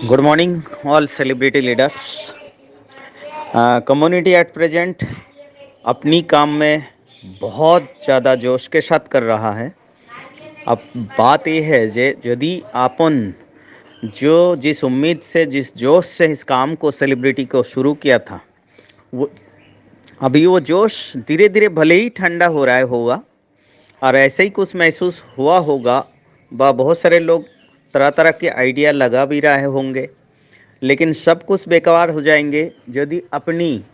Good morning, all celebrity leaders. Community at present अपनी काम में बहुत ज़्यादा जोश के साथ कर रहा है। अब बात यह है जे यदि आपन जो जिस उम्मीद से जिस जोश से इस काम को सेलिब्रिटी को शुरू किया था, वो अभी वो जोश धीरे धीरे भले ही ठंडा हो रहा है होगा, और ऐसे ही कुछ महसूस हुआ होगा। बहुत सारे लोग तरह तरह के आइडिया लगा भी रहे होंगे, लेकिन सब कुछ बेकार हो जाएंगे यदि अपनी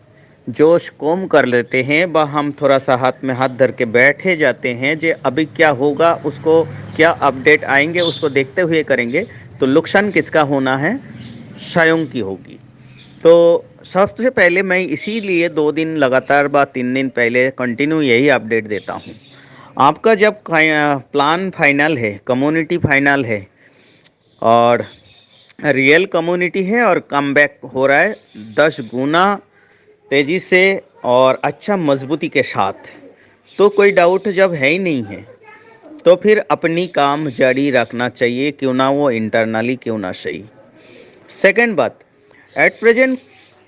जोश कम कर लेते हैं। हम थोड़ा सा हाथ में हाथ धर के बैठे जाते हैं जे अभी क्या होगा, उसको क्या अपडेट आएंगे उसको देखते हुए करेंगे, तो नुकसान किसका होना है? स्वयं की होगी। तो सबसे पहले मैं इसीलिए 2 दिन लगातार 3 दिन पहले कंटिन्यू यही अपडेट देता हूँ। आपका जब प्लान फाइनल है, कम्युनिटी फाइनल है और रियल कम्युनिटी है और कमबैक हो रहा है 10 गुना तेज़ी से और अच्छा मजबूती के साथ, तो कोई डाउट जब है ही नहीं है, तो फिर अपनी काम जारी रखना चाहिए, क्यों ना वो इंटरनली क्यों ना सही। सेकंड बात, एट प्रेजेंट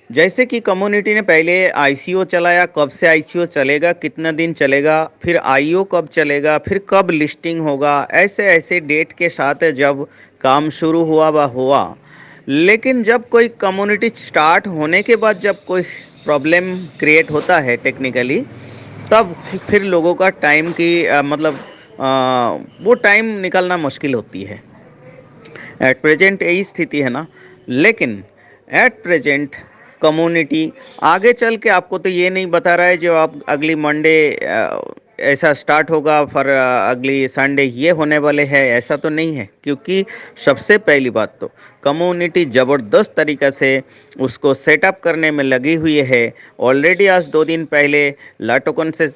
जैसे कि कम्युनिटी ने पहले आईसीओ चलाया, कब से आईसीओ चलेगा, कितना दिन चलेगा, फिर आईओ कब चलेगा, फिर कब लिस्टिंग होगा, ऐसे ऐसे डेट के साथ जब काम शुरू हुआ। लेकिन जब कोई कम्युनिटी स्टार्ट होने के बाद जब कोई प्रॉब्लम क्रिएट होता है टेक्निकली, तब फिर लोगों का टाइम की वो टाइम निकलना मुश्किल होती है। एट प्रेजेंट यही स्थिति है ना। लेकिन एट प्रेजेंट कम्युनिटी आगे चल के आपको तो ये नहीं बता रहा है जो आप अगली मंडे ऐसा स्टार्ट होगा, फिर अगली संडे ये होने वाले हैं, ऐसा तो नहीं है। क्योंकि सबसे पहली बात तो कम्युनिटी ज़बरदस्त तरीक़े से उसको सेटअप करने में लगी हुई है। ऑलरेडी आज 2 दिन पहले लाटोकन से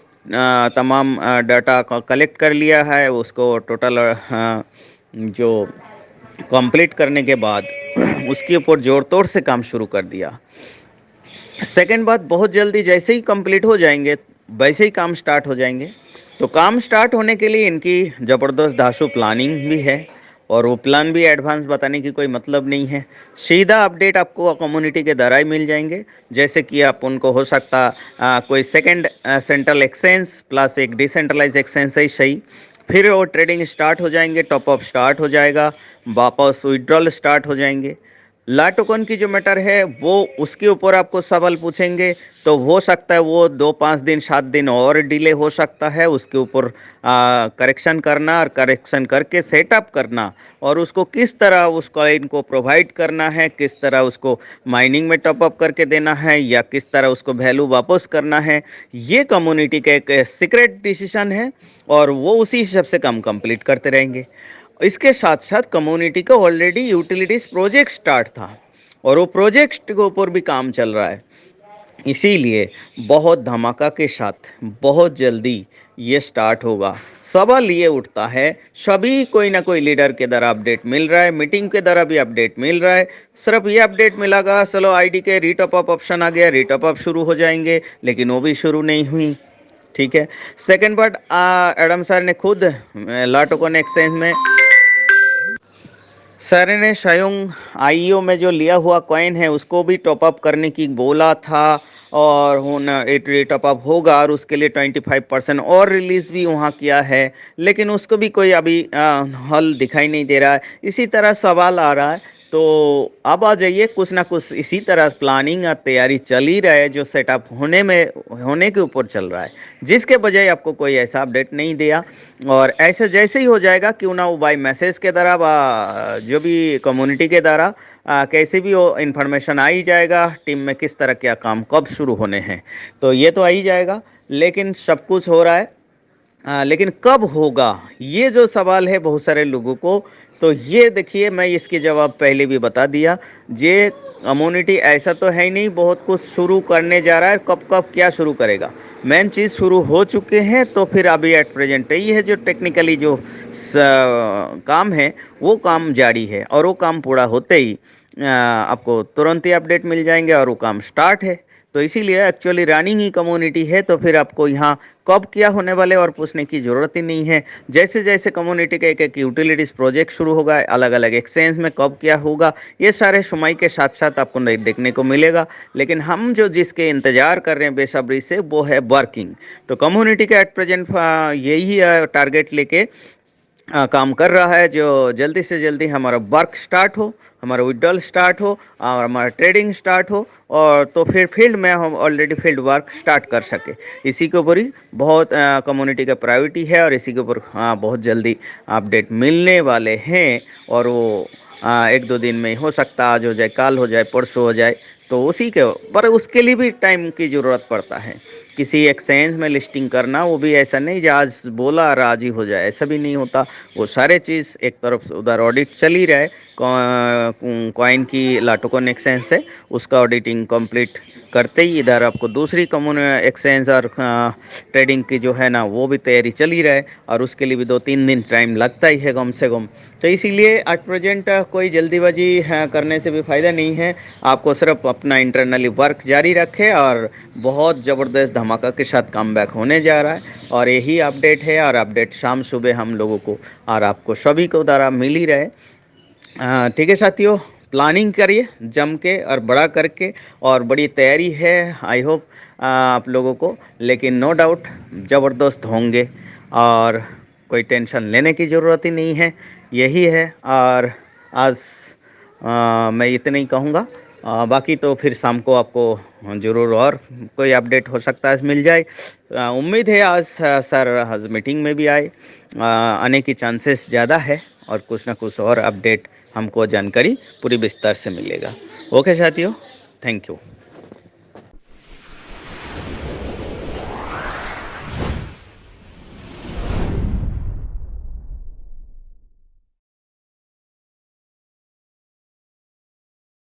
तमाम डाटा कलेक्ट कर लिया है। उसको टोटल जो कंप्लीट करने के बाद उसके ऊपर जोर तोड़ से काम शुरू कर दिया। सेकंड बात, बहुत जल्दी जैसे ही कंप्लीट हो जाएंगे वैसे ही काम स्टार्ट हो जाएंगे। तो काम स्टार्ट होने के लिए इनकी ज़बरदस्त धांसू प्लानिंग भी है, और वो प्लान भी एडवांस बताने की कोई मतलब नहीं है। सीधा अपडेट आपको कम्युनिटी के द्वारा ही मिल जाएंगे। जैसे कि आप उनको हो सकता कोई सेकंड सेंट्रल एक्सचेंज प्लस एक डिसेंट्रलाइज एक्सचेंज ही सही, फिर वो ट्रेडिंग स्टार्ट हो जाएंगे, टॉपअप स्टार्ट हो जाएगा, वापस विड्रॉल स्टार्ट हो जाएंगे। ला टोकन की जो मैटर है वो उसके ऊपर आपको सवाल पूछेंगे, तो हो सकता है वो 2 5 दिन 7 दिन और डिले हो सकता है। उसके ऊपर करेक्शन करना और करेक्शन करके सेटअप करना, और उसको किस तरह उस कॉइन को प्रोवाइड करना है, किस तरह उसको माइनिंग में टॉपअप करके देना है, या किस तरह उसको वैल्यू वापस करना है, ये कम्युनिटी का एक सीक्रेट डिसीजन है, और वो उसी हिसाब से काम कंप्लीट करते रहेंगे। इसके साथ साथ कम्युनिटी का ऑलरेडी यूटिलिटीज प्रोजेक्ट स्टार्ट था, और वो प्रोजेक्ट के ऊपर भी काम चल रहा है। इसीलिए बहुत धमाका के साथ बहुत जल्दी ये स्टार्ट होगा। सवाल ये उठता है, सभी कोई ना कोई लीडर के द्वारा अपडेट मिल रहा है, मीटिंग के द्वारा भी अपडेट मिल रहा है, सिर्फ ये अपडेट मिलागा चलो आईडी के रीटॉप अप ऑप्शन आ गया, रीटॉप अप शुरू हो जाएंगे, लेकिन वो भी शुरू नहीं हुई। ठीक है। सेकेंड पार्ट, एडम सर ने खुद लाटोकन एक्सचेंज में सर ने स्वयं आईओ में जो लिया हुआ कॉइन है उसको भी टॉपअप करने की बोला था, और टॉपअप होगा, और उसके लिए 25% और रिलीज़ भी वहाँ किया है, लेकिन उसको भी कोई अभी हल दिखाई नहीं दे रहा है। इसी तरह सवाल आ रहा है। तो अब आ जाइए, कुछ ना कुछ इसी तरह प्लानिंग और तैयारी चल ही रहा है, जो सेटअप होने के ऊपर चल रहा है, जिसके बजाय आपको कोई ऐसा अपडेट नहीं दिया। और ऐसे जैसे ही हो जाएगा, क्यों ना वो बाई मैसेज के द्वारा जो भी कम्युनिटी के द्वारा कैसे भी वो इन्फॉर्मेशन आ ही जाएगा, टीम में किस तरह क्या काम कब शुरू होने हैं, तो ये तो आ ही जाएगा। लेकिन सब कुछ हो रहा है, लेकिन कब होगा ये जो सवाल है बहुत सारे लोगों को। तो ये देखिए, मैं इसके जवाब पहले भी बता दिया। ये कम्युनिटी ऐसा तो है ही नहीं बहुत कुछ शुरू करने जा रहा है, कब कब क्या शुरू करेगा। मेन चीज़ शुरू हो चुके हैं, तो फिर अभी एट प्रेजेंट यही है जो टेक्निकली जो काम है वो काम जारी है, और वो काम पूरा होते ही आपको तुरंत ही अपडेट मिल जाएंगे, और वो काम स्टार्ट है। तो इसीलिए एक्चुअली रनिंग ही कम्युनिटी है, तो फिर आपको यहाँ कब क्या होने वाले और पूछने की ज़रूरत ही नहीं है। जैसे जैसे कम्युनिटी का एक एक यूटिलिटीज़ प्रोजेक्ट शुरू होगा, अलग अलग एक्सचेंज में कब क्या होगा, ये सारे समय के साथ साथ आपको नहीं देखने को मिलेगा। लेकिन हम जो जिसके इंतज़ार कर रहे हैं बेसब्री से, वो है वर्किंग। तो कम्युनिटी का एट प्रेजेंट यही टारगेट लेके काम कर रहा है, जो जल्दी से जल्दी हमारा वर्क स्टार्ट हो, हमारा विड्रॉल स्टार्ट हो और हमारा ट्रेडिंग स्टार्ट हो, और तो फिर फील्ड में हम ऑलरेडी फील्ड वर्क स्टार्ट कर सके। इसी के ऊपर ही बहुत कम्युनिटी का प्रायोरिटी है, और इसी के ऊपर बहुत जल्दी अपडेट मिलने वाले हैं। और वो एक दो दिन में हो सकता, आज हो जाए, कल हो जाए, परसों हो जाए, तो उसी के पर उसके लिए भी टाइम की ज़रूरत पड़ता है। किसी एक्सचेंज में लिस्टिंग करना, वो भी ऐसा नहीं कि आज बोला और आज ही हो जाए, ऐसा भी नहीं होता। वो सारे चीज़ एक तरफ से उधर ऑडिट चल ही रहा है, कॉइन की लाटोकन एक्सचेंज से उसका ऑडिटिंग कंप्लीट करते ही इधर आपको दूसरी कम्युन एक्सचेंज और ट्रेडिंग की जो है ना, वो भी तैयारी चल ही रहा है, और उसके लिए भी 2-3 दिन टाइम लगता ही है कम से कम। तो इसीलिए एट प्रेजेंट कोई जल्दीबाजी करने से भी फ़ायदा नहीं है। आपको सिर्फ अपना इंटरनली वर्क जारी रखे, और बहुत ज़बरदस्त धमाका के साथ कम बैक होने जा रहा है, और यही अपडेट है। और अपडेट शाम सुबह हम लोगों को और आपको सभी को द्वारा मिल ही रहे। ठीक है साथियों, प्लानिंग करिए जम के और बड़ा करके, और बड़ी तैयारी है आई होप आप लोगों को। लेकिन नो डाउट ज़बरदस्त होंगे, और कोई टेंशन लेने की ज़रूरत ही नहीं है, यही है। और आज मैं इतना ही कहूँगा, बाकी तो फिर शाम को आपको ज़रूर और कोई अपडेट हो सकता है मिल जाए। उम्मीद है आज सर आज मीटिंग में भी आए, आने की चांसेस ज़्यादा है, और कुछ ना कुछ और अपडेट हमको जानकारी पूरी विस्तार से मिलेगा। ओके साथियों, थैंक यू।